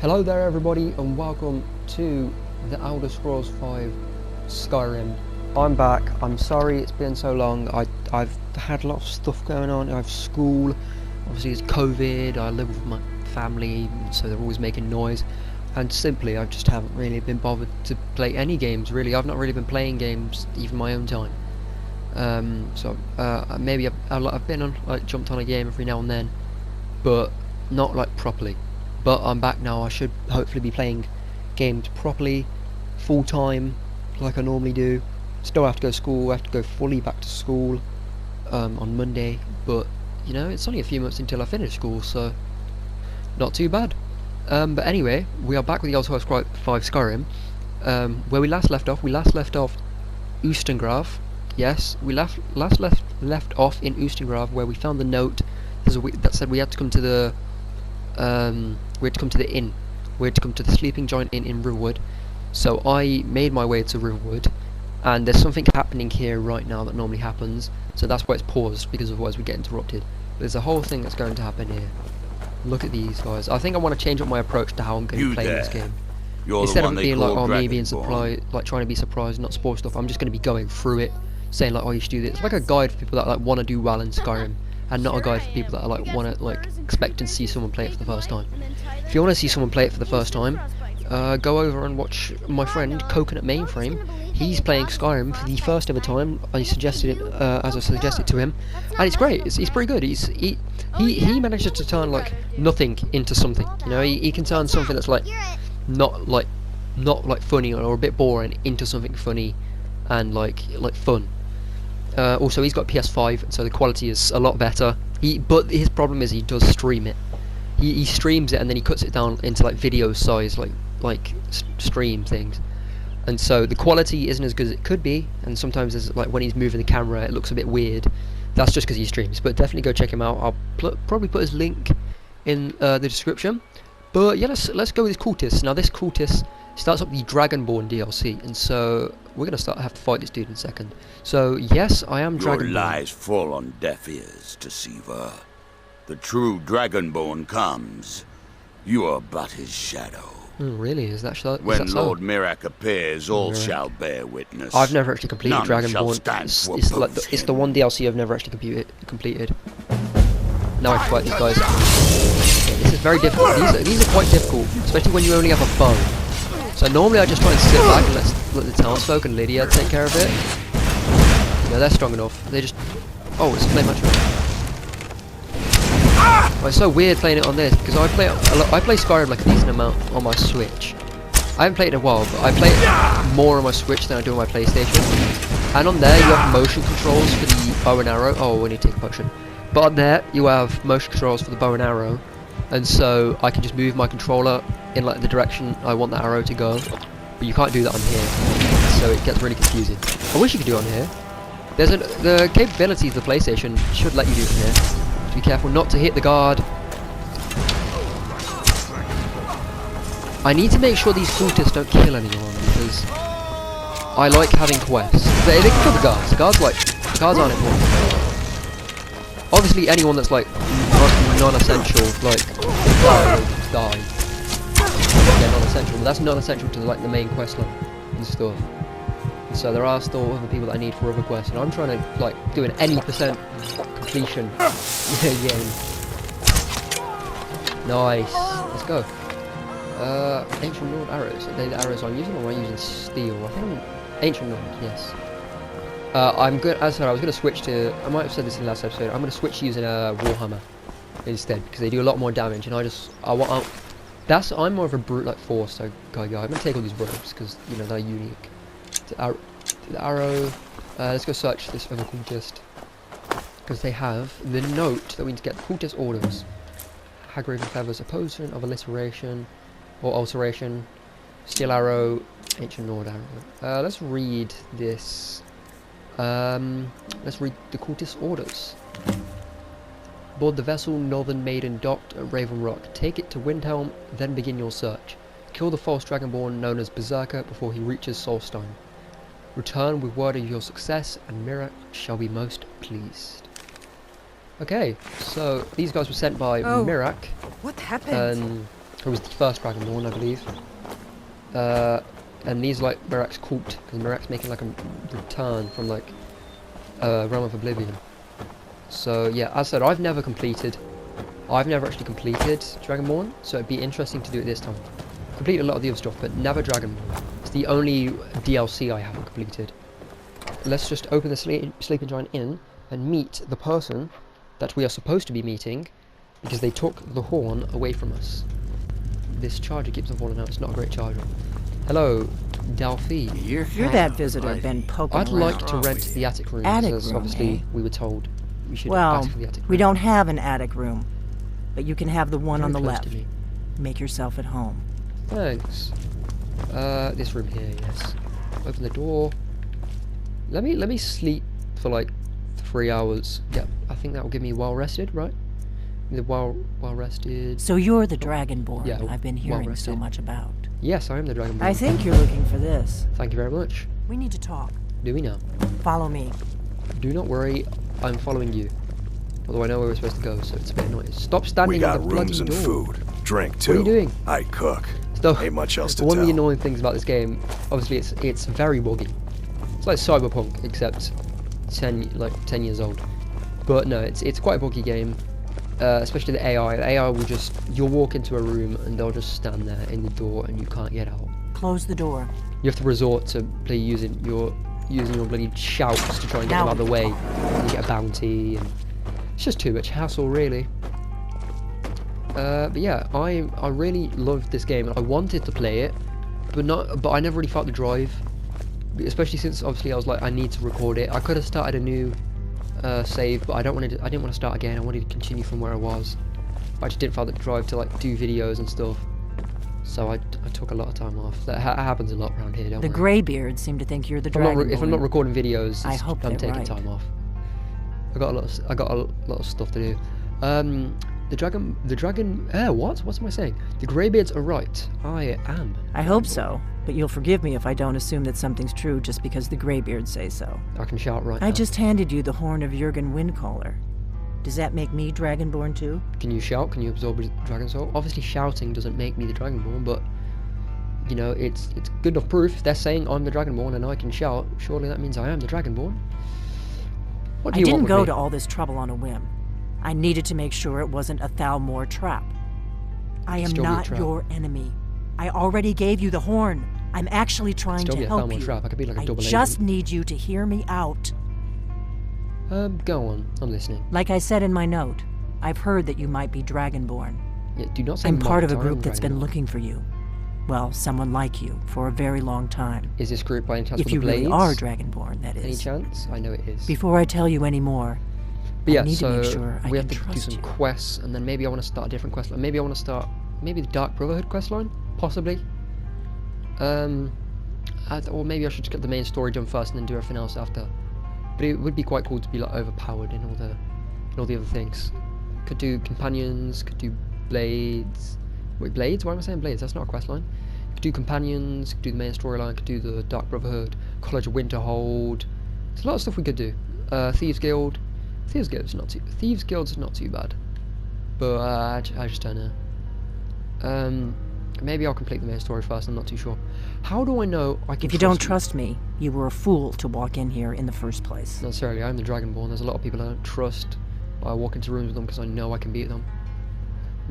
Hello there everybody and welcome to the Elder Scrolls 5 Skyrim. I'm back. I'm sorry it's been so long. I've had a lot of stuff going on. I have school, obviously it's COVID, I live with my family, so they're always making noise. And simply I just haven't really been bothered to play any games really. I've not really been playing games even my own time. Maybe I've been on, like, jumped on a game every now and then, but not like properly. But I'm back now. I should hopefully be playing games properly, full time, like I normally do. Still have to go to school. I have to go fully back to school on Monday. But you know, it's only a few months until I finish school, so not too bad. But anyway, we are back with the Elder Scrolls 5 Skyrim. Where we last left off, Ustengrav. Yes, we left off in Ustengrav, where we found the note that said we had to come to the we had to come to the inn. We had to come to the Sleeping Giant Inn in Riverwood. So I made my way to Riverwood, and there's something happening here right now that normally happens, so that's why it's paused, because otherwise we get interrupted. But there's a whole thing that's going to happen here. Look at these guys. I think I want to change up my approach to how I'm going to play this game. Instead of being like, oh, me being surprised, like trying to be surprised, not spoil stuff, I'm just going to be going through it, saying like, oh, you should do this. It's like a guide for people that like want to do well in Skyrim, and not a guide for people that are like want to like expect to see someone play it for the first time. If you want to see someone play it for the first time, go over and watch my friend Coconut Mainframe. He's playing Skyrim for the first ever time. I suggested it as I suggested to him, and it's great. It's pretty good. He manages to turn like nothing into something. You know, he can turn something that's like not like funny or a bit boring into something funny and like fun. Also, he's got PS5, so the quality is a lot better. But his problem is he does stream it. He streams it and then he cuts it down into like video size, like stream things. And so the quality isn't as good as it could be. And sometimes, like when he's moving the camera, it looks a bit weird. That's just because he streams. But definitely go check him out. I'll probably put his link in the description. But yeah, let's go with this cultist. Now this cultist starts up the Dragonborn DLC, and so we're gonna have to fight this dude in a second. So yes, I am Dragonborn. Your lies fall on deaf ears, deceiver. The true Dragonborn comes. You are but his shadow. Really? Is that so? When Lord Mirac appears, all shall bear witness. I've never actually completed Dragonborn. It's the one DLC I've never actually completed. Now I have to fight these guys. Yeah, this is very difficult. These are quite difficult, especially when you only have a bow. So normally I just try and sit back and let the townsfolk and Lydia take care of it. Yeah, they're strong enough. They just... Oh, it's a flame match. Oh, it's so weird playing it on this, because I play Skyrim like a decent amount on my Switch. I haven't played it in a while, but I play it more on my Switch than I do on my PlayStation. And on there you have motion controls for the bow and arrow. Oh, we need to take a potion. But on there you have motion controls for the bow and arrow. And so I can just move my controller in like the direction I want the arrow to go, but you can't do that on here, so it gets really confusing. I wish you could do it on here. The capabilities of the PlayStation should let you do it on here. Just be careful not to hit the guard. I need to make sure these cultists don't kill anyone, because I like having quests. They can kill the guards. The guards aren't important. Obviously, anyone that's like non-essential, like die. Yeah, non-essential, but that's non-essential to like the main quest line and stuff. And so there are still other people that I need for other quests, and I'm trying to like do an any percent completion game. Nice. Let's go. Ancient Lord arrows. Are they the arrows I'm using, or am I using steel? I think I'm Ancient Lord. Yes. I'm good. As I said, I was going to switch to. I might have said this in the last episode. I'm going to switch using a Warhammer instead, because they do a lot more damage, and I'm more of a brute like force guy. I'm going to take all these robes because you know they're unique. To the arrow. Let's go search this other cultist, because they have the note that we need to get. Cultist orders. Hagraven feathers, a potion of alliteration or alteration. Steel arrow, ancient Nord arrow. Let's read this. Let's read the cultist orders. Board the vessel Northern Maiden docked at Raven Rock. Take it to Windhelm, then begin your search. Kill the false Dragonborn known as Berserker before he reaches Solstein. Return with word of your success, and Mirac shall be most pleased. Okay, so these guys were sent by Mirac. What happened? It was the first Dragonborn, I believe. And these like Merek's cult, because Merek's making like a return from like Realm of Oblivion. So yeah, as I said, I've never actually completed Dragonborn, so it'd be interesting to do it this time. Completed a lot of the other stuff, but never Dragonborn. It's the only DLC I haven't completed. Let's just open the Sleeping Giant Inn and meet the person that we are supposed to be meeting, because they took the horn away from us. This charger keeps on falling out. It's not a great charger. Hello, Delphine. You're that visitor been poking I'd around. like to rent the attic room, Attic because room, obviously eh? we were told we should Well, ask for the attic room. we don't have an attic room, but you can have the one Very on the close left. to me. Make yourself at home. Thanks. This room here, yes. Open the door. Let me sleep for like 3 hours. Yeah, I think that will give me well rested, right? The well rested. So you're the Dragonborn Yeah, I've been hearing so well-rested. much about. Yes, I am the Dragonborn. I think you're looking for this. Thank you very much. We need to talk. Do we now? Follow me. Do not worry, I'm following you. Although I know where we're supposed to go, so it's a bit annoying. Stop standing We at got the bloody rooms and door. food. Drink, too. What are you doing? I cook. Stop. Ain't much else to One of the tell. annoying things about this game, obviously, it's very buggy. It's like Cyberpunk, except 10 years old. But no, it's quite a buggy game. Especially the AI. The AI will just, you'll walk into a room and they'll just stand there in the door and you can't get out. Close the door. You have to resort to using your bloody shouts to try and get them out of the way. And you get a bounty, and it's just too much hassle, really. But yeah, I really loved this game. I wanted to play it, but I never really felt the drive. Especially since obviously I was like, I need to record it. I could have started a new save, but I didn't want to start again. I wanted to continue from where I was. But I just didn't feel the drive to like do videos and stuff. So I took a lot of time off. That happens a lot around here, don't The worry. Greybeards seem to think you're the If I'm Dragonborn. not recording videos, I hope I'm they're taking right. time off. I got a lot of stuff to do. What am I saying? The Greybeards are right. I am. I hope so, but you'll forgive me if I don't assume that something's true just because the Greybeards say so. I can shout right now. I just handed you the horn of Juregne Windcaller. Does that make me Dragonborn too? Can you shout? Can you absorb a dragon soul? Obviously shouting doesn't make me the Dragonborn, but you know, it's good enough proof. If they're saying I'm the Dragonborn and I can shout, surely that means I am the Dragonborn. What do I you didn't want go with to me? all this trouble on a whim. I needed to make sure it wasn't a Thalmor trap. I am Still be a not trap. your enemy. I already gave you the horn. I'm actually trying Still to be a help Thalmor you. trap. I could be like a I double just agent. need you to hear me out. Go on. I'm listening. Like I said in my note, I've heard that you might be Dragonborn. Yeah, do not say I'm part of a might, I am group that's been Dragonborn. looking for you. Well, someone like you for a very long time. Is this group by any chance If with you the really blades? are Dragonborn, that Any is. chance? I know it is. Before I tell you any more, But yeah, I need so to make sure I we can have to do trust some you. quests, and then maybe I want to start a different quest line. Maybe I want to start the Dark Brotherhood quest line, possibly. Or maybe I should just get the main story done first and then do everything else after. But it would be quite cool to be like overpowered in all the other things. Could do companions, could do blades. Wait, blades? Why am I saying blades? That's not a quest line. Could do companions, could do the main storyline, could do the Dark Brotherhood, College of Winterhold. There's a lot of stuff we could do. Thieves Guild. Thieves Guild's not too bad. But I just don't know. Maybe I'll complete the main story first. I'm not too sure. How do I know I can? if you don't trust me, you were a fool to walk in here in the first place. Not necessarily. I'm the Dragonborn. There's a lot of people I don't trust. I walk into rooms with them because I know I can beat them.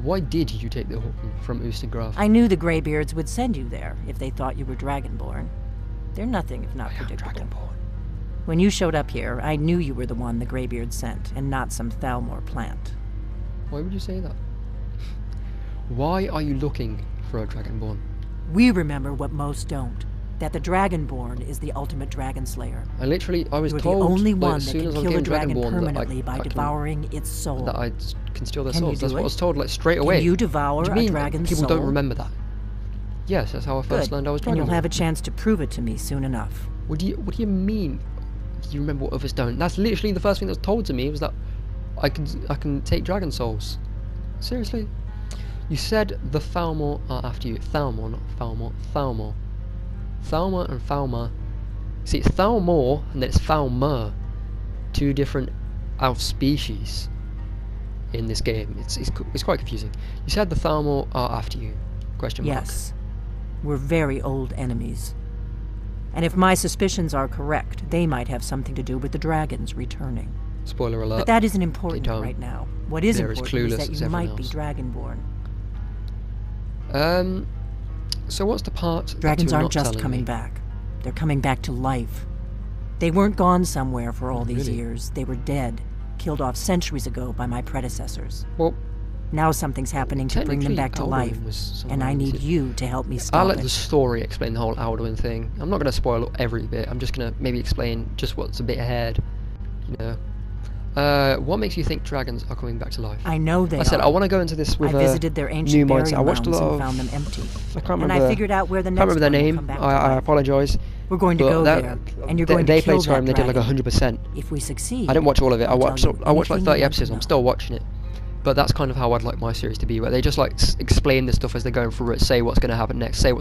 Why did you take the horn from Ustengrav? I knew the Greybeards would send you there if they thought you were Dragonborn. They're nothing if not I am predictable. Dragonborn. When you showed up here, I knew you were the one the Greybeards sent, and not some Thalmor plant. Why would you say that? Why are you looking for a Dragonborn? We remember what most don't, that the Dragonborn is the ultimate dragon slayer. I was You're the told only like, one as that soon can as I kill a became dragon Dragonborn permanently by that I devouring its soul. that I can steal their Can you souls. That's do what I it? was told like straight away. Can you devour What do a you mean dragon's people soul? don't remember that? Yes, that's how I first Good, learned I was and Dragonborn. you'll have a chance to prove it to me soon enough. What do you mean? You remember what others don't? That's literally the first thing that was told to me was that I can take dragon souls. Seriously? You said the Thalmor are after you. Thalmor, not Falmor. Thalmor. Thalmor and Falmor. See, it's Thalmor and then it's Falmer. Two different elf species in this game. It's quite confusing. You said the Thalmor are after you. Question mark. Yes. We're very old enemies. And if my suspicions are correct, they might have something to do with the dragons returning. Spoiler alert. But that isn't important don't. right now. What is They're as important is clueless that as you everyone might be else. dragonborn. So what's the part Dragons that you're aren't not just telling coming me? back. They're coming back to life. They weren't gone somewhere for all these Really? years. They were dead, killed off centuries ago by my predecessors. Well, Now something's happening to bring them technically, back to Alduin life, was somewhere and I need into- you to help me I'll stop let the it. story explain the whole Alduin thing. I'm not going to spoil every bit. I'm just going to maybe explain just what's a bit ahead. You know. What makes you think dragons are coming back to life? I know they I said are. I want to go into this with I a visited their new ancient mindset. I burial watched a mounds lot and of. found them empty. I can't remember. And I figured out where the I next can't remember their one will name. come back to I life. apologise. We're going to But go that- there, and you're going they to kill played Skyrim. that They did like dragon. 100%. If we succeed, I didn't watch all of it. I I'll watched tell you like anything 30 you want episodes. to I'm know. still watching it. But that's kind of how I'd like my series to be, where they just like explain the stuff as they're going through it, say what's going to happen next, say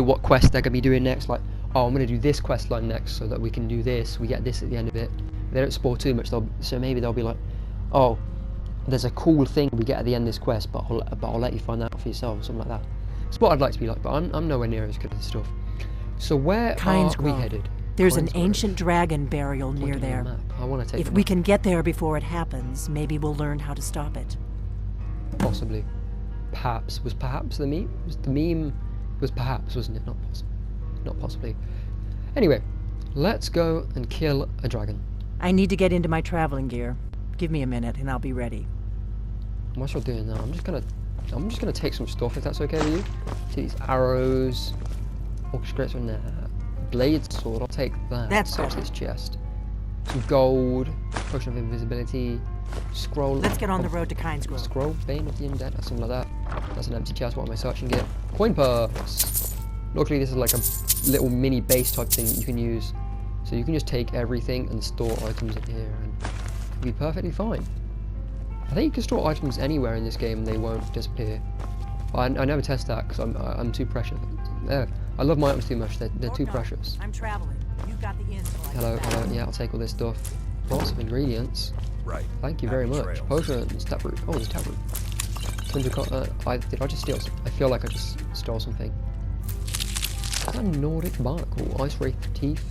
what quest they're going to be doing next. Like, oh, I'm going to do this quest line next, so that we can do this. We get this at the end of it. They don't spoil too much, so maybe they'll be like, oh, there's a cool thing we get at the end of this quest, but I'll let you find that out for yourself, or something like that. It's what I'd like to be like, but I'm nowhere near as good at this stuff. So where are we headed? There's an Kynesgrove. ancient dragon burial near Pointing at the there. map. I want to take If the we map. can get there before it happens, maybe we'll learn how to stop it. Possibly. Perhaps. Was perhaps the meme? The meme was perhaps, wasn't it? Not possibly. Anyway, let's go and kill a dragon. I need to get into my traveling gear. Give me a minute and I'll be ready. Whilst you're doing that, I'm just gonna take some stuff if that's okay with you. See these arrows, orchestrates on there, blade sword. I'll take that. That's Search better. this chest. Some gold, potion of invisibility, scroll. Let's get on the road to Kynesgrove. Scroll, Bane of the Undead, or something like that. That's an empty chest. What am I searching? Get coin purse. Luckily, this is like a little mini base type thing that you can use. So you can just take everything and store items in here, and it'll be perfectly fine. I think you can store items anywhere in this game and they won't disappear. I never test that because I'm too precious. I love my items too much. They're too precious. I'm traveling. You've got the inn. Hello. Yeah, I'll take all this stuff. Lots of ingredients. Right. Thank you very Happy much. trails. Potions, taproot. Oh, there's taproot. Did I just steal? I feel like I just stole something. Is that a Nordic barnacle? Ice wraith teeth.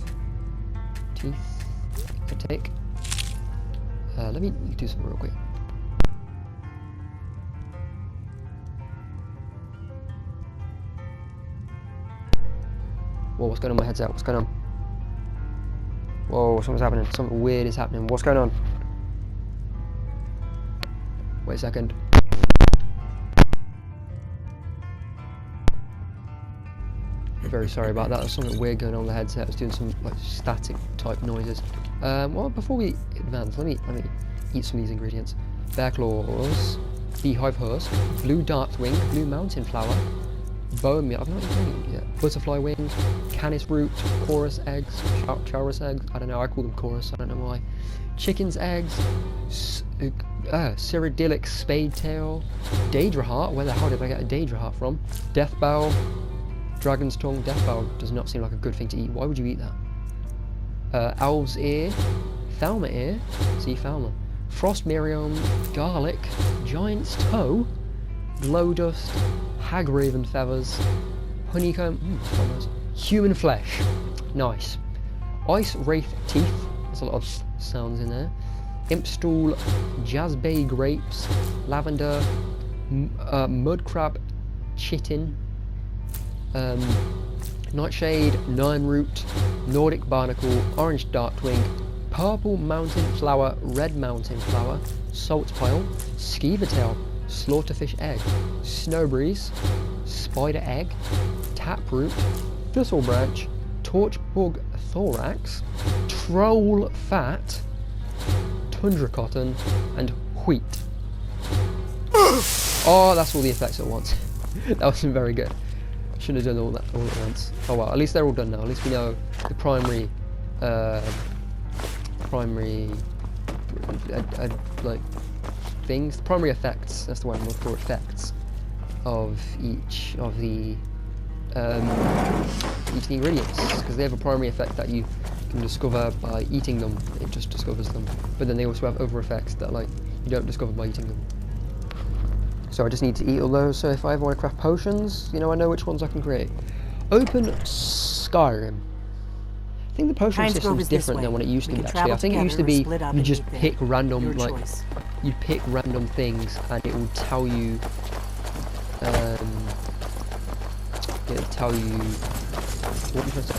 I take. Let me do something real quick. Whoa, what's going on? My head's out. What's going on? Whoa, something's happening. Something weird is happening. What's going on? Wait a second. I'm very sorry about that. There's something weird going on with the headset. I was doing some like static type noises. Well, before we advance, let me eat some of these ingredients. Bear claws, beehive husk, blue dartwing, blue mountain flower, bone meal. I've not eaten any yet. Butterfly wings, canis root, chorus eggs, chaurus eggs. I don't know. I call them chorus. I don't know why. Chicken's eggs, Cyrodiilic spade tail, Daedra heart. Where the hell did I get a Daedra heart from? Death bow, dragon's tongue. Death bow does not seem like a good thing to eat. Why would you eat that? Owl's ear, Thalma ear. See Thalma. Frost miriam, garlic, giant's toe, glow dust, hag raven feathers, honeycomb. That's quite nice. Human flesh. Nice. Ice wraith teeth. There's a lot of sounds in there. Imp stool, jazzbay grapes, lavender, mud crab chitin, nightshade, nine root, Nordic barnacle, orange dartwing, purple mountain flower, red mountain flower, salt pile, skeever tail, slaughterfish egg, snow breeze, spider egg, taproot, thistle branch, torch bug thorax, troll fat, tundra cotton, and wheat. Oh, that's all the effects at once. That wasn't very good. Should have done all that all at once. Oh well, at least they're all done now. At least we know the primary like things, the primary effects. That's the way I'm looking for, effects of each of the ingredients, because they have a primary effect that you can discover by eating them. It just discovers them, but then they also have other effects that like you don't discover by eating them. So I just need to eat all those, so if I ever want to craft potions, you know, I know which ones I can create. Open Skyrim. I think the potion system is different than what it used to be, actually. I think it used to be you just pick random, like, you'd pick random things and it would tell you, what am I trying to say?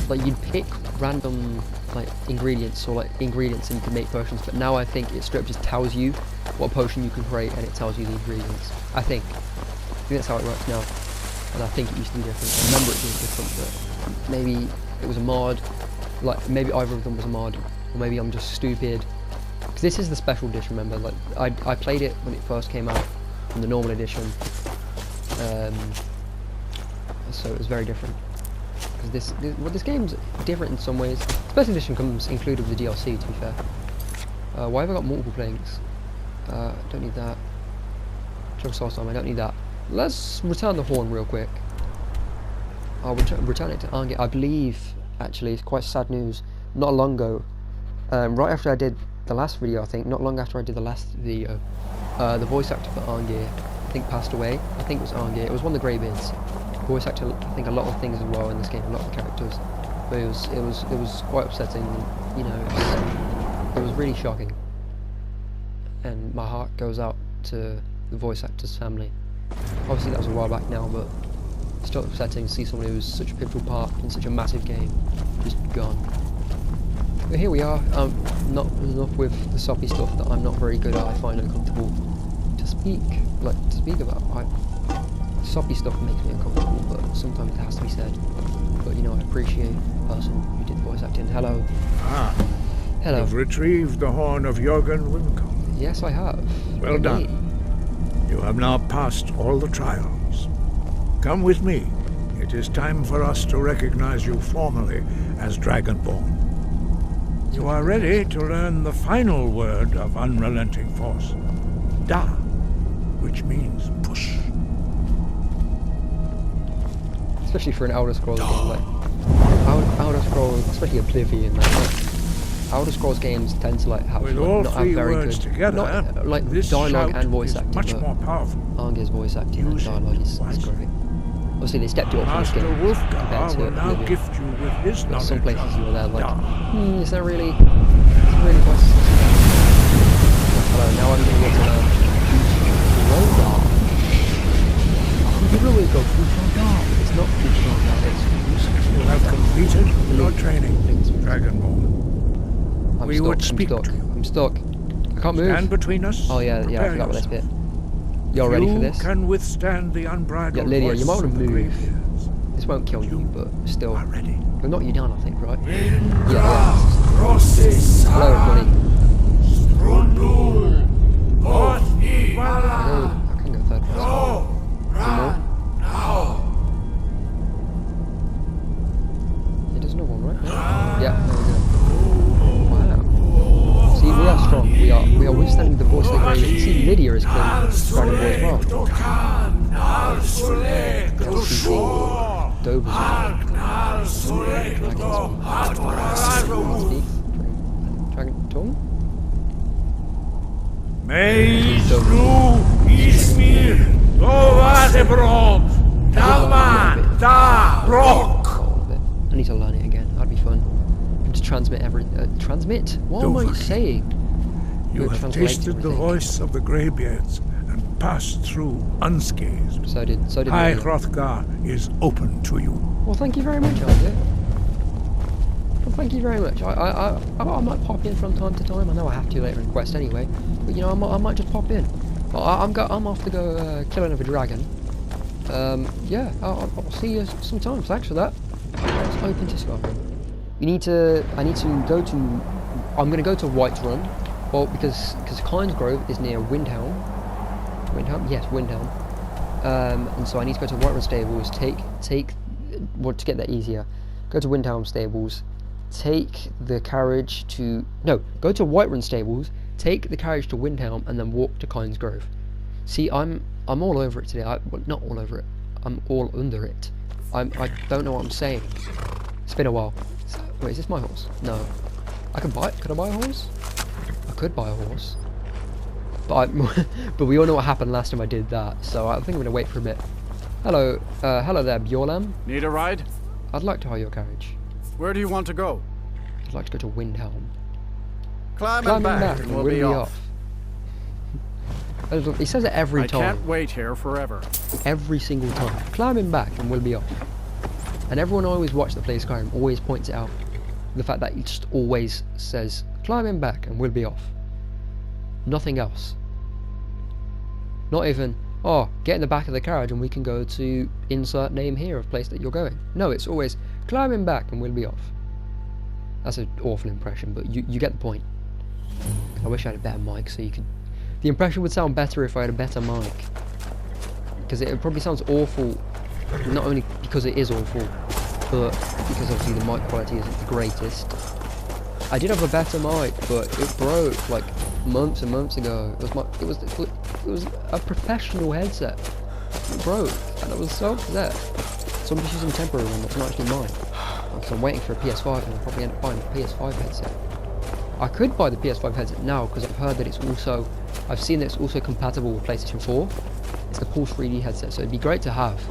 Like, you'd pick random, like, ingredients, or, like, ingredients and you can make potions, but now I think it straight up just tells you what potion you can create and it tells you the ingredients. I think that's how it works now, and I think it used to be different. I remember it being different, but maybe it was a mod, like, maybe either of them was a mod, or maybe I'm just stupid. Because this is the special edition, remember, like, I played it when it first came out, in the normal edition, so it was very different. Because this game's different in some ways. Special edition comes included with the DLC, to be fair. Why have I got multiple planes? Don't need that. Chug sauce time, I don't need that. Let's return the horn real quick. I'll return it to Arngeir. I believe, actually, it's quite sad news. Not long ago, right after I did the last video, I think, not long after I did the last video, the voice actor for Arngeir, I think, passed away. I think it was Arngeir. It was one of the Greybeards. Voice actor, I think, a lot of things as well in this game, a lot of the characters. But it was quite upsetting. You know, it was really shocking. And my heart goes out to the voice actor's family. Obviously, that was a while back now, but it's still upsetting to see someone who was such a pivotal part in such a massive game just gone. But here we are. Not enough with the soppy stuff that I'm not very good at. I find it uncomfortable to speak about. Soppy stuff makes me uncomfortable, but sometimes it has to be said. But you know, I appreciate the person who did the voice acting. Hello. Ah. Hello. You've retrieved the horn of Juregne Windcaller. Yes, I have. Well done. You have now passed all the trials. Come with me. It is time for us to recognize you formally as Dragonborn. You are ready to learn the final word of unrelenting force. Da, which means push. Especially for an Elder Scrolls game, like Elder Scrolls, especially Oblivion, like Elder Scrolls games tend to like have not have very good, together, like dialogue and voice acting. Much more powerful. Arngeir's voice acting and dialogue is great. Obviously, they stepped it up for this game compared to Oblivion. Gift you with his But some places you were there like, is that really? What's hello, now I'm going to get to you really go it's not it's you have completed your training, Dragonborn. We would speak to you. I'm stuck. I can't move. Stand between us. Oh yeah, I forgot about this bit. You're ready for this? You can witstand the unbridled Lydia, you might voice want to of the move. Greybeards. This won't kill you, but still. Are ready. It'll knock you down, I think, right? Yeah. Hello, everybody. I can go third person. There's another one, right? Yeah, there we go. Wow. See, we are strong. We are withstanding the voice of the Greybeard. See, Lydia is playing Dragon Ball as well. Dobers Dragon tongue? I need to learn it again. That'd be fun. And to transmit transmit? What am I saying? You have tasted the voice of the Greybeards and passed through unscathed. So did High Lydia. Hrothgar is open to you. Well, thank you very much, Isaac. Well, thank you very much. I might pop in from time to time. I know I have to later in the quest anyway, but you know, I might just pop in. I'm off to go kill another dragon. Yeah, I'll see you sometime. Thanks for that. Let's open to Skyrim. I need to go to. I'm going to go to Whiterun. Well, because Kynes Grove is near Windhelm. Windhelm? Yes, Windhelm. And so I need to go to Whiterun Stables, well, to get there easier, go to Windhelm Stables, take the carriage to, no, go to Whiterun Stables, take the carriage to Windhelm, and then walk to Kynes Grove. See, I'm all over it today. Well, not all over it, I'm all under it. I don't know what I'm saying. It's been a while. Wait, is this my horse? No. Could I buy a horse? I could buy a horse. but we all know what happened last time I did that, so I think I'm gonna wait for a bit. Hello there, Bjorlam. Need a ride? I'd like to hire your carriage. Where do you want to go? I'd like to go to Windhelm. Climbing back and we'll be off. He says it every time. I can't wait here forever. Every single time. Climbing back and we'll be off. And everyone I always watch that plays Skyrim always points it out. The fact that he just always says, climbing back and we'll be off. Nothing else. Not even, oh, get in the back of the carriage and we can go to insert name here of place that you're going. No, it's always, climbing back and we'll be off. That's an awful impression, but you get the point. I wish I had a better mic so you could... The impression would sound better if I had a better mic. Because it probably sounds awful, not only because it is awful, but because obviously the mic quality isn't the greatest. I did have a better mic, but it broke like months and months ago. It was a professional headset. It broke, and I was so upset. So I'm just using a temporary one that's not actually mine. So I'm waiting for a PS5, and I'll probably end up buying a PS5 headset. I could buy the PS5 headset now because I've heard that it's also, I've seen that it's also compatible with PlayStation 4. It's the Pulse 3D headset, so it'd be great to have.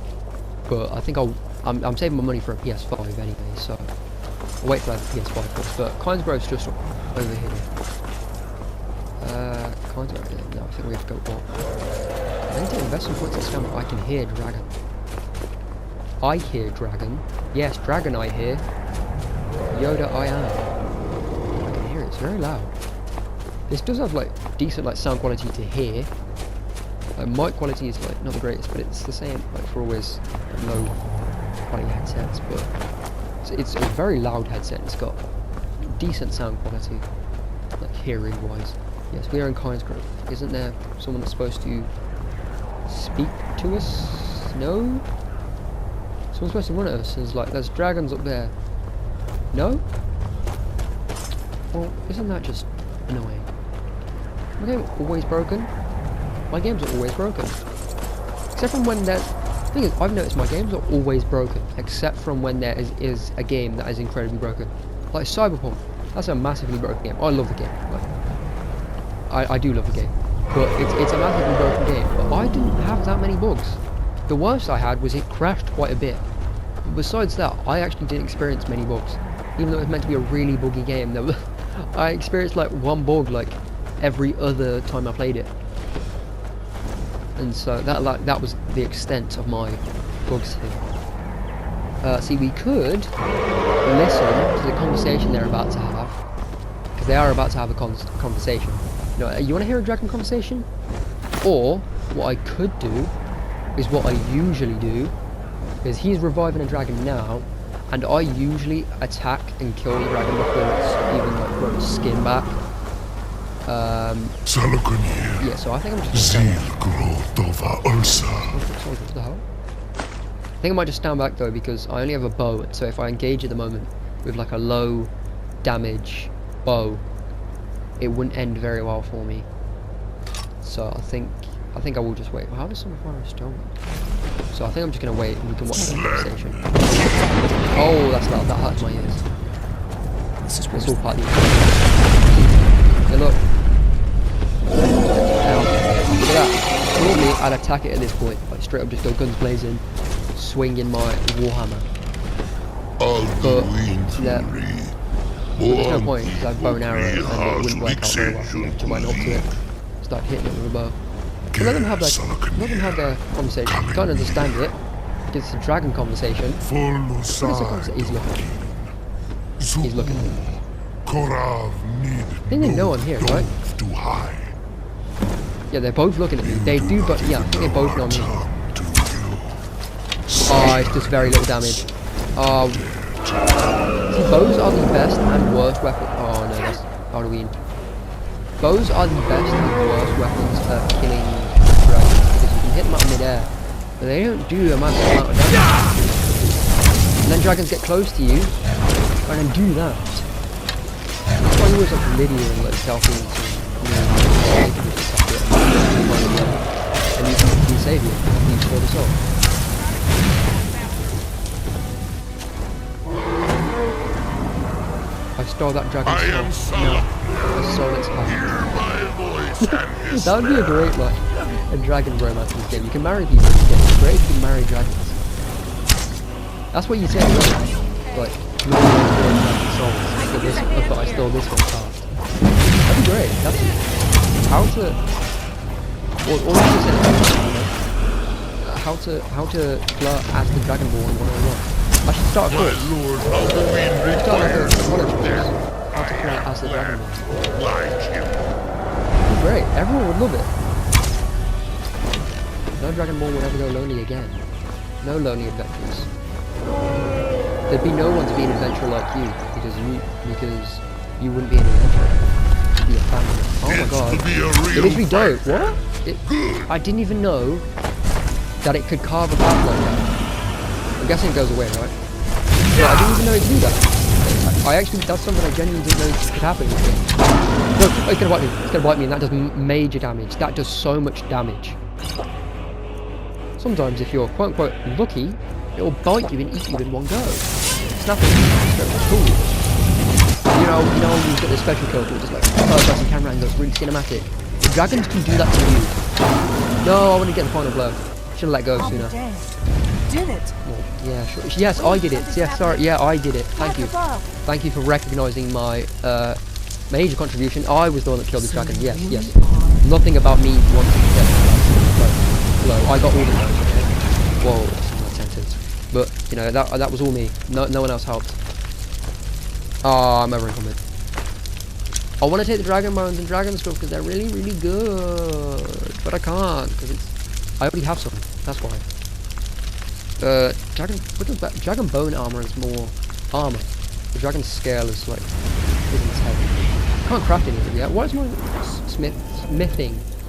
But I think I'm saving my money for a PS5 anyway, so I'll wait for that PS5 first. But Kynesgrove's just over here. Kynesgrove, no, I think we have to go up. I need to invest some points in Scammer. I can hear Dragon. I hear Dragon. Yes, Dragon I hear. Yoda I am. It's very loud. This does have like decent like sound quality to hear. Mic quality is like not the greatest, but it's the same like for always low quality headsets. But it's a very loud headset. It's got decent sound quality, like hearing wise. Yes, we are in Kynesgrove. Isn't there someone that's supposed to speak to us? No. Someone's supposed to run at us. There's dragons up there. No. Well, isn't that just annoying? My game always broken? My games are always broken. Except from when there's... The thing is, I've noticed my games are always broken, except from when there is a game that is incredibly broken. Like Cyberpunk, that's a massively broken game. I love the game. Like, I do love the game. But it's a massively broken game. But I didn't have that many bugs. The worst I had was it crashed quite a bit. But besides that, I actually didn't experience many bugs. Even though it was meant to be a really buggy game, I experienced like one bug like every other time I played it, and so that was the extent of my bugs here. See, we could listen to the conversation they're about to have, because they are about to have a conversation. You know, you want to hear a dragon conversation? Or what I could do is what I usually do, is he's reviving a dragon now. And I usually attack and kill the dragon before it's even like got its skin back. Yeah, so I think I'm just gonna what the hell? I think I might just stand back though because I only have a bow, so if I engage at the moment with like a low damage bow, it wouldn't end very well for me. So I think I will just wait. How does someone fire a stone? So I think I'm just gonna wait and we can watch the conversation. Oh, that's loud. That hurts my ears. It's all part of the... Hey, look. Look at that. Normally, I'd attack it at this point. Like, straight up just go guns blazing, swinging my warhammer. But, yeah. There's no point, because I have bow and arrow, and it wouldn't work out very well for me to run up to it. Start hitting it with a bow. But let them have their conversation. I can't understand it. It's a dragon conversation. He's looking. He's looking. I think they know I'm here, right? Yeah, they're both looking at me. They do, but yeah, I think they both know me. Oh, it's just very little damage. Oh, see, bows are the best and worst weapon. Oh no, that's Halloween. Bows are the best and worst weapons at killing dragons because you can hit them out of mid-air. But they don't do a massive amount of damage. And then dragons get close to you and then do that. That's why you always have Lydia and like Delphine and you can save you and you score the soul. I've stole that dragon's I am soul. No, I stole its heart. Hear my voice and That would be a great, like, a dragon romance in this game. You can marry people in this game. It's great if you can marry dragons. That's what you say, right? Like, no one wants to dragon souls. So this, but I stole this one's heart. That'd be great. That's how to. Well, all you said, you know, how to flirt as the Dragonborn 101. I should start a my course. lord Halloween Start like a requires college course. death. How to flirt as the Dragonborn. Like him. It'd be great. Everyone would love it. No Dragonborn would ever go lonely again. No lonely adventures. There'd be no one to be an adventurer like you because you wouldn't be an adventurer. You'd be a family. Oh my It's god. to be a It real literally don't. fighter. What? I didn't even know that it could carve a path like that. I'm guessing it goes away, right? Yeah, I didn't even know it could do that. I actually, that's something I genuinely didn't know could happen in this game. No, oh, it's gonna bite me. It's gonna bite me, and that does major damage. That does so much damage. Sometimes, if you're quote unquote lucky, it'll bite you and eat you in one go. Snapping. It's cool. You know, when you get the special kill, it's just like first-person camera angle, it's really cinematic. The dragons can do that to you. No, I want to get the final blow. Should have let go sooner. Did it? Well, yeah, sure. Yes, I did it. Yeah, sorry. Yeah, I did it. Thank you. Thank you for recognising my major contribution. I was the one that killed the dragon. Yes, yes. Nothing about me wanting to get the blow. I got all the blows. Okay? Whoa, that's my sentence. But you know that was all me. No one else helped. Oh, I'm over-encumbered. I want to take the dragon bones and dragon stuff because they're really, really good, but I can't because I already have some. That's why. Dragon bone armor is more armor. The dragon scale is like isn't heavy. Can't craft anything yet. What is my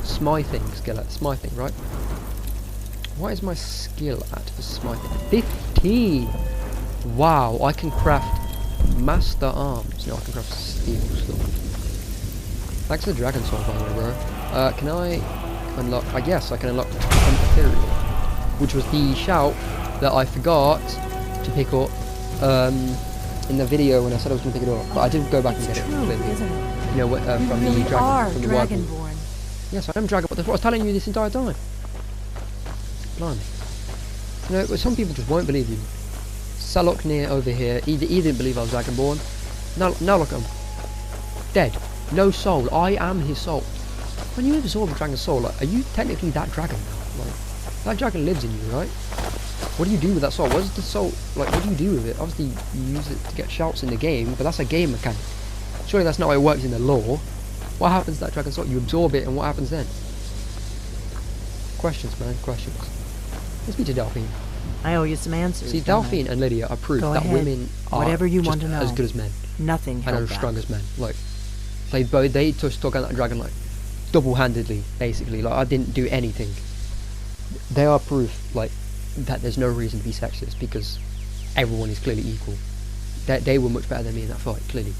smithing skill at? Smithing, right? What is my skill at for smithing? 15. Wow, I can craft master arms. No, I can craft steel stuff. Thanks to the dragon sword, by the way, bro. Can I unlock? I guess I can unlock Ethereal, which was the shout that I forgot to pick up in the video when I said I was going to pick it up. But I did go back and get it. Clearly. Isn't it? You know, from the You dragon. are From the wild one. Dragonborn. Yes, I am Dragonborn. That's what I was telling you this entire time. Blimey. You know, some people just won't believe you. Salok near over here, he didn't believe I was Dragonborn. Now look, I'm dead. No soul. I am his soul. When you absorb a dragon's soul, like, are you technically that dragon now? Like, that dragon lives in you, right? What do you do with that soul? What is the soul, like, what do you do with it? Obviously, you use it to get shouts in the game, but that's a game mechanic. Surely that's not how it works in the lore. What happens to that dragon's soul? You absorb it, and what happens then? Questions, man, questions. Let's speak to Delphine. I owe you some answers. See, don't I? Delphine and Lydia are proof Go that ahead. women are Whatever you just want to know. as good as men Nothing and held are as back. strong as men. Like, they just took on that dragon like double-handedly, basically. Like, I didn't do anything. They are proof, like, that there's no reason to be sexist because everyone is clearly equal. They were much better than me in that fight, clearly.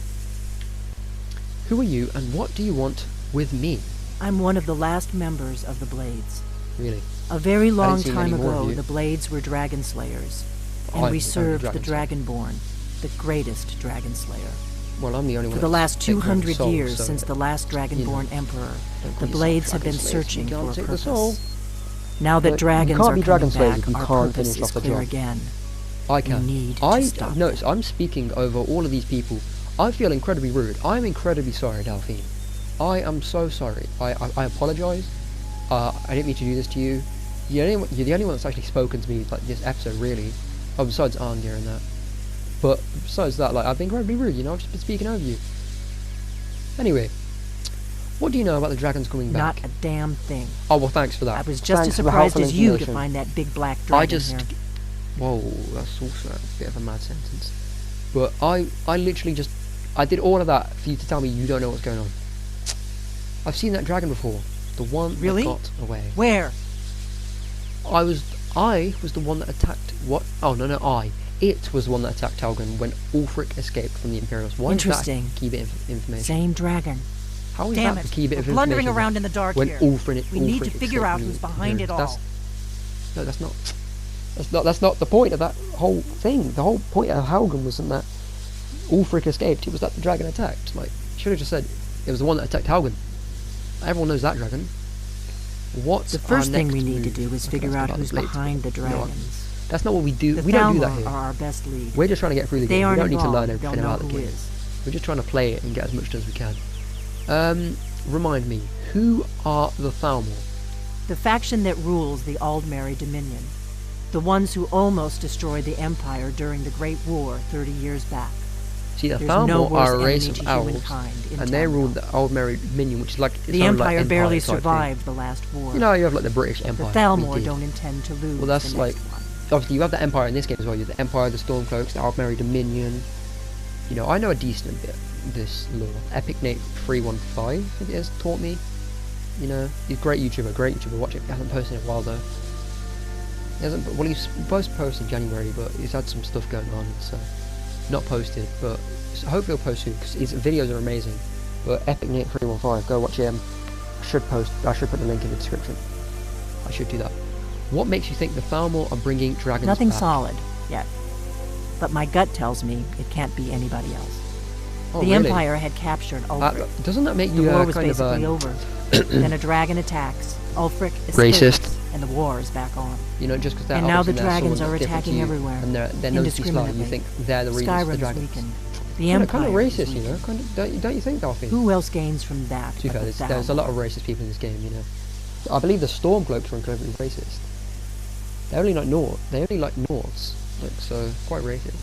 Who are you, and what do you want with me? I'm one of the last members of the Blades. Really? A very long seen time any more of ago, you. the Blades were dragon slayers, and I'm we the served the dragon Dragonborn, the greatest dragon slayer. Well, I'm the only one. For the that's last taken over 200 soul, years so since the last Dragonborn Emperor, don't the call yourself Blades have dragon been slayers. searching You for can't a take the purpose. soul. Now that But dragons you can't are be coming dragon slayers if back, you our can't purpose finish is off the clear job. again. I can. need to stop no, it. I'm speaking over all of these people. I feel incredibly rude. I'm incredibly sorry, Delphine. I am so sorry. I apologise. I didn't mean to do this to you. You're the only one that's actually spoken to me like this episode, really. Oh, besides Anya and that. But besides that, like, I've been incredibly rude. You know, I've just been speaking over you. Anyway, what do you know about the dragons coming back? Not a damn thing. Oh well, thanks for that. I was just Thanks as for the surprised helpful as you to information. find that big black dragon here. Whoa, that's also a bit of a mad sentence. But I literally just, I did all of that for you to tell me you don't know what's going on. I've seen that dragon before. The one Really? that got away. Where? I was the one that attacked, what? Oh, no, It was the one that attacked Talgon when Ulfric escaped from the Imperials. Why Interesting. is that a key bit of information? Same dragon. How is Damn that it. a key bit of We're information? blundering around in the dark when here. Ulfric We need to escaped figure out from the who's behind it Imperials? all. No, that's not the point of that whole thing. The whole point of Haugen wasn't that Ulfric escaped, it was that the dragon attacked. Like, should have just said it was the one that attacked Halgan. Everyone knows that dragon. What's The first thing we need to move? do is I figure can ask out about who's the blades, behind the but you know what? dragons. That's not what we do. The We don't do that Thalmor here. are our best lead. We're just trying to get through the They game. We aren't don't need to involved. learn They'll everything know about the who game. is. We're just trying to play it and get as much done as we can. Remind me, who are the Thalmor? The faction that rules the Aldmeri Dominion. The ones who almost destroyed the Empire during the Great War 30 years back. See, the There's no Thalmor worse are a race enemy of to owls, humankind in and they Tamriel. rule the Aldmeri Dominion, which is like its The own, like, Empire barely type thing. survived the last war. You know, you have like the British Empire. The Thalmor we did. don't intend to lose Well, that's the like, next one. obviously you have the Empire in this game as well. You have the Empire, the Stormcloaks, the Aldmeri Dominion. You know, I know a decent bit of this lore. Epic Nate 315, I think it has taught me. You know, he's a great YouTuber, watch it. He hasn't posted in a while though. He hasn't, well, he's supposed to post in January, but he's had some stuff going on, so not posted, but so hopefully he'll post soon, because his videos are amazing. But Epic Nate 315, go watch him. I should put the link in the description. I should do that. What makes you think the Thalmor are bringing dragons Nothing back? solid yet. But my gut tells me it can't be anybody else. Oh, The really? Empire had captured Ulfric. Doesn't that make The you war was kind of basically over. Then a dragon attacks. Ulfric escapes. Racist. And the war is back on. you know, just because they're And now the obviously they're dragons someone are that's different to attacking you, everywhere, and they're nosy sly, you think they're the reasons for the Skyrim's dragons. weakened. The Kind Empire of is racist, you know. weakened. Kind of, don't you think, Delphine? Who else gains from that? To be but fair, the there's a Thalmor? lot of racist people in this game, you know. I believe the Stormcloaks are incredibly racist. They only like Norths, like, so quite racist.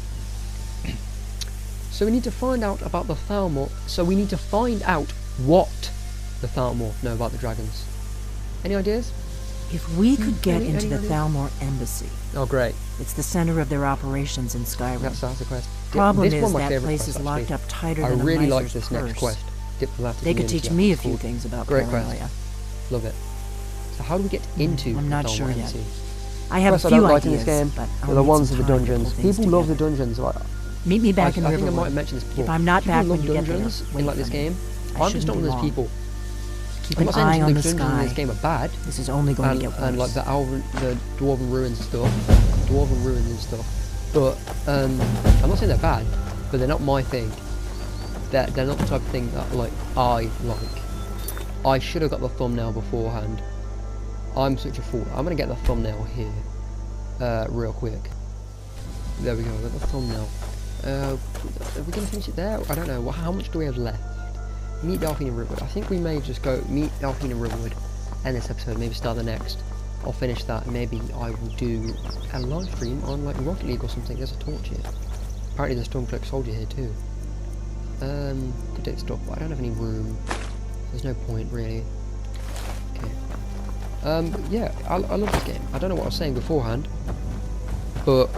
So we need to find out about the Thalmor. So we need to find out what the Thalmor know about the dragons. Any ideas? If we could get Any into the ideas? Thalmor embassy, Oh, great. it's the center of their operations in Skyrim. That's the quest. Problem This is one of my that favourite place quests, is locked actually. up tighter I than really a like miser's this next purse. quest. Diplomatic They could immunity, teach I me think a it's few called. things about Great quest. paranoia. Love it. So how do we get into I'm not the sure Thalmor yet. embassy? I have a Quests I few don't like ideas, in this game but are I'll the need ones some of the time to pull dungeons. things People love the together. dungeons. Like, Meet me back in I think I might Riverwood. have mentioned this before. If I'm not People back love when you get there, dungeons wait in like for this me. game. I I'm just not one shouldn't of be those long. people. Keep I'm an not saying eye on the the dungeons in this sky. game are bad. This is only going to get worse. And like the dwarven ruins and stuff, dwarven ruins and stuff. But I'm not saying they're bad, but they're not my thing. They're not the type of thing that like I like. I should have got the thumbnail beforehand. I'm such a fool. I'm gonna get the thumbnail here, real quick. There we go. Got the thumbnail. Are we gonna finish it there? I don't know. How much do we have left? Meet Delphine and Riverwood. I think we may just go meet Delphine and Riverwood, end this episode, maybe start the next. I'll finish that, and maybe I will do a live stream on like Rocket League or something. There's a torch here. Apparently there's a Stormcloak soldier here too. Could take stuff, but I don't have any room. There's no point really. Okay. But yeah, I love this game. I don't know what I was saying beforehand, but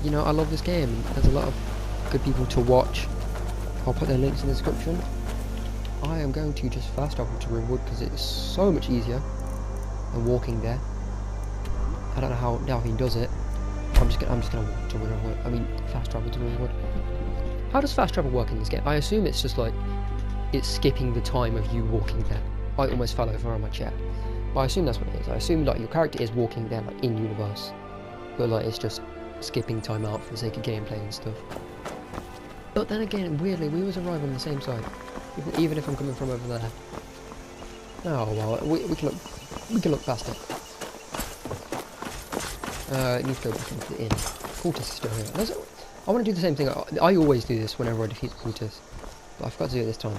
you know, I love this game. And there's a lot of good people to watch. I'll put their links in the description. I am going to just fast travel to Riverwood because it's so much easier than walking there. I don't know how Delphine does it. I'm just gonna walk to Riverwood. I mean, fast travel to Riverwood. How does fast travel work in this game? I assume it's just like it's skipping the time of you walking there. I almost fell over on my chair, but I assume that's what it is. I assume like your character is walking there like in universe, but like it's just skipping time out for the sake of gameplay and stuff. But then again, weirdly, we always arrive on the same side, even if I'm coming from over there. Oh well, we can look past it. It needs to go back into the inn. Cultist is still here. I want to do the same thing. I always do this whenever I defeat Cultist, but I forgot to do it this time.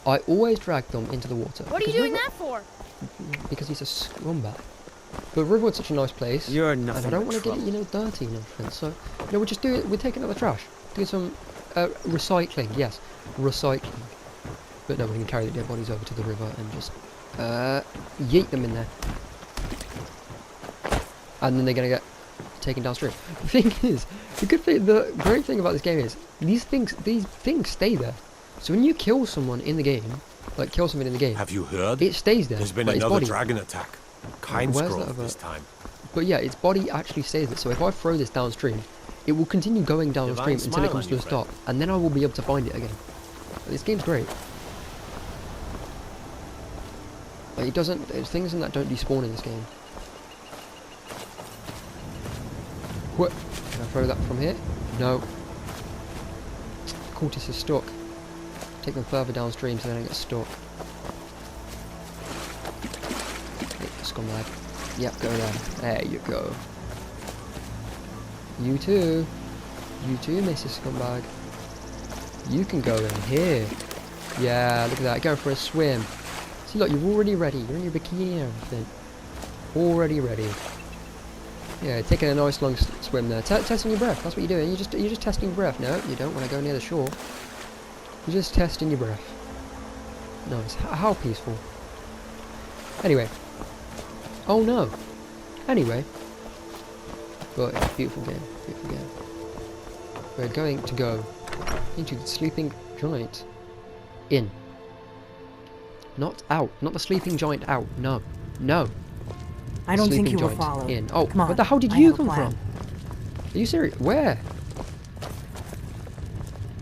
I always drag them into the water. What are you doing that for? Because he's a scumbag. But Riverwood's such a nice place. You're and nothing I don't but want to get it, you know, dirty and everything. So, you know, we'll just do it. We're taking out the trash. Do some recycling. Yes, recycling. But no, we can carry the dead bodies over to the river and just yeet them in there. And then they're gonna get taken downstream. The thing is, the great thing about this game is these things stay there. So when you kill someone in the game, like kill something in the game, Have you heard? it stays there. There's been like, its another body. dragon attack. Where's that Kindsgrove about? this time. But yeah, its body actually stays there. So if I throw this downstream, it will continue going downstream Divine until it smile comes on to a you, stop, and then I will be able to find it again. This game's great. Like it doesn't. There's things in that don't despawn in this game. What? Can I throw that from here? No. cultist is stuck. Take them further downstream so they don't get stuck. Scumbag. Yep, go there. There you go. You too. You too, Mrs. Scumbag. You can go in here. Yeah, look at that. Going for a swim. See, look, you're already ready. You're in your bikini and everything. Already ready. Yeah, taking a nice long swim there. Testing your breath. That's what you're doing. You're just testing your breath. No, you don't want to go near the shore. You're just testing your breath. Nice. How peaceful. Anyway. Oh no. Anyway. But it's a beautiful game. Beautiful game. We're going to go into the sleeping giant inn. Not out. Not the sleeping giant out. No. No. I don't think you were giant followed. in. Oh, come on. what the hell did you come from? Are you serious? Where?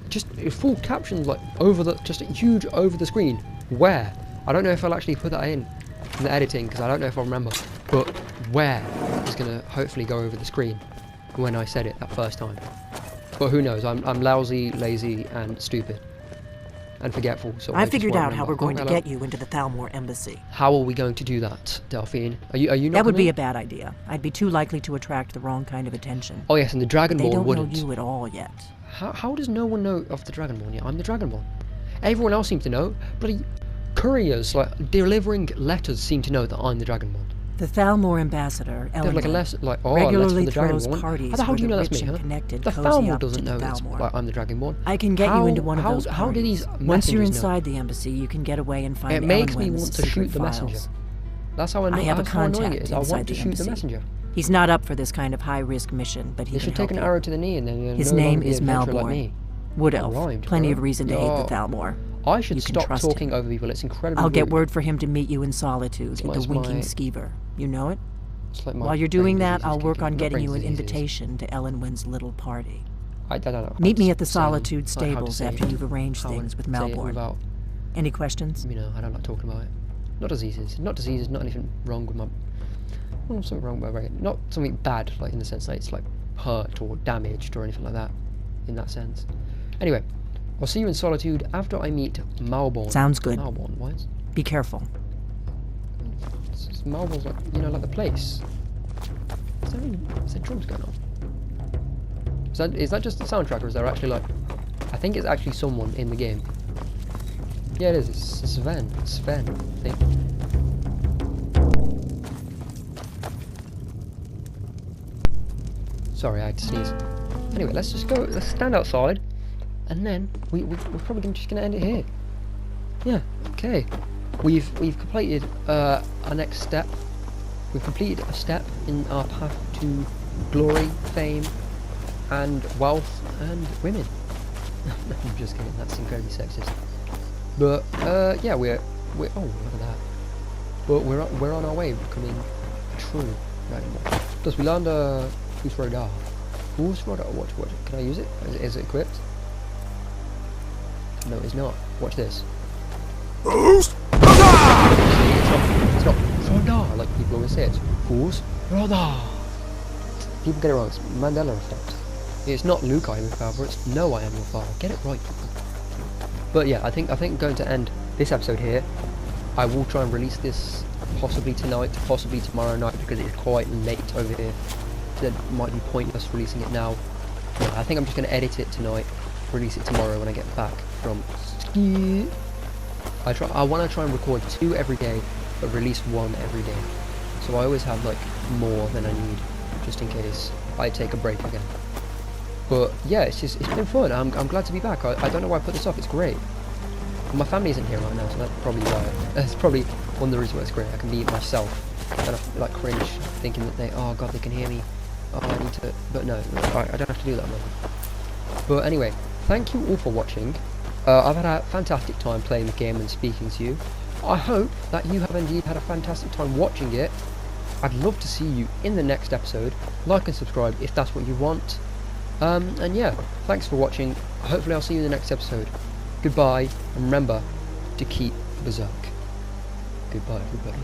Just full captions, like over the, just huge over the screen. Where? I don't know if I'll actually put that in the editing because I don't know if I'll remember. But where is gonna hopefully go over the screen when I said it that first time. But who knows? I'm lousy, lazy, and stupid. And forgetful, so I figured out how we're going to get you into the Thalmor embassy. How are we going to do that, Delphine? Are you not? That would be a bad idea. I'd be too likely to attract the wrong kind of attention. Oh yes, and the Dragonborn wouldn't. They don't know you at all yet. How does no one know of the Dragonborn yet? I'm the Dragonborn. Everyone else seems to know. Bloody couriers, like delivering letters, seem to know that I'm the Dragonborn. The Thalmor ambassador, Ellen, regularly throws parties how do you know where that's me, huh? connected The Thalmor doesn't know it's, like, I'm the Dragonborn. I can get you into one of those parties. How do these Once you're inside the embassy, you can get away and find It makes me want to shoot the messenger. That's how I have a contact inside I want to shoot the messenger. He's not up for this kind of high-risk mission, but he should take an arrow to the knee and then his name is Malborn. Wood Elf. Plenty of reason to hate the Thalmor. I should stop talking over people. It's incredibly I'll get word for him to meet you in solitude at the Winking Skeever. You know it? Like while you're doing that, I'll work on getting you an invitation to Ellenwyn's little party. I don't know. Meet me at the Solitude stables after you've arranged things with Malborn. Any questions? You know, I don't like talking about it. Not diseases. Not diseases, not anything wrong with my... Well, something wrong with my brain. Not something bad, like in the sense that it's like hurt or damaged or anything like that. In that sense. Anyway, I'll see you in Solitude after I meet Malborn. Sounds good. Malborn, why is... Be careful. Malborn's like, you know, like the place. Is there drums going on? Is that just the soundtrack, or is there actually like... I think it's actually someone in the game. Yeah, it is. It's Sven. Sven, I think. Sorry, I had to sneeze. Anyway, let's just go. Let's stand outside, and then we're probably just gonna end it here. Yeah. Okay. We've completed our next step. We've completed a step in our path to glory, fame, and wealth and women. I'm just kidding. That's incredibly sexist. But yeah, we're oh, look at that. But we're on our way of becoming a true Dragonborn. Plus, we learned Usradar. Usradar. What? Can I use it? Is it equipped? No, it's not. Watch this. It's not Frodar, like people always say. It's Usradar. People get it wrong. It's Mandela effect. It's not Luke, I am your father. It's no, I am your father. Get it right. But yeah, I think going to end this episode here. I will try and release this possibly tonight, possibly tomorrow night, because it's quite late over here. So it might be pointless releasing it now. Yeah, I think I'm just going to edit it tonight, release it tomorrow when I get back from ski. I want to try and record 2 every day, but release 1 every day. So I always have like more than I need, just in case I take a break again. But yeah, it's been fun. I'm glad to be back. I don't know why I put this off. It's great. My family isn't here right now, so that's probably why. That's probably one of the reasons why it's great. I can be myself. I don't have to like cringe, thinking that oh god, they can hear me. Oh, I need to. But no, I don't have to do that anymore. But anyway, thank you all for watching. I've had a fantastic time playing the game and speaking to you. I hope that you have indeed had a fantastic time watching it. I'd love to see you in the next episode. Like and subscribe if that's what you want. And yeah, thanks for watching. Hopefully I'll see you in the next episode. Goodbye, and remember to keep berserk. Goodbye, everybody.